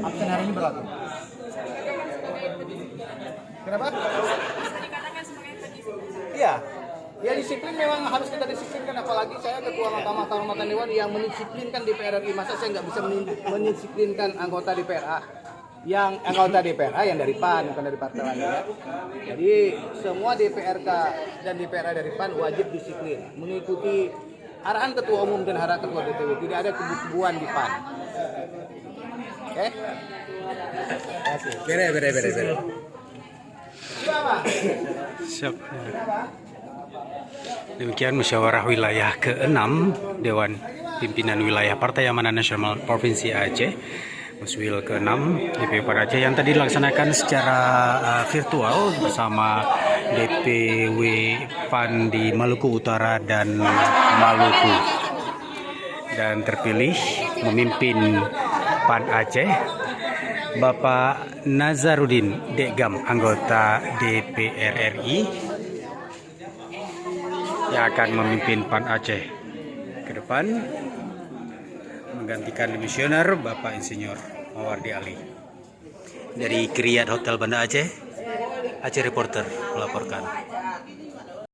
Absen hari ini berlaku. Kenapa? Iya. Ya disiplin memang harus kita disiplinkan, apalagi saya ketua Mahkamah Kehormatan Dewan yang mendisiplinkan DPR RI. Masa saya nggak bisa mendisiplinkan anggota DPR yang anggota DPR yang dari PAN, bukan dari partai lain ya. Jadi semua DPRK dan DPR dari PAN wajib disiplin, mengikuti arahan ketua umum dan arahan ketua DPW. Tidak ada kebutuhan di PAN. Oke? Bere. Siap. Demikian musyawarah wilayah ke-6 Dewan Pimpinan Wilayah Partai Amanat Nasional Provinsi Aceh, Muswil ke-6 DPW PAN Aceh yang tadi dilaksanakan secara virtual bersama DPW PAN di Maluku Utara dan Maluku. Dan terpilih memimpin PAN Aceh Bapak Nazarudin Degam, anggota DPR RI, yang akan memimpin PAN Aceh ke depan, menggantikan dimisioner Bapak Insinyur Mawardi Ali. Dari Kriyat Hotel Banda Aceh, Aceh Reporter melaporkan.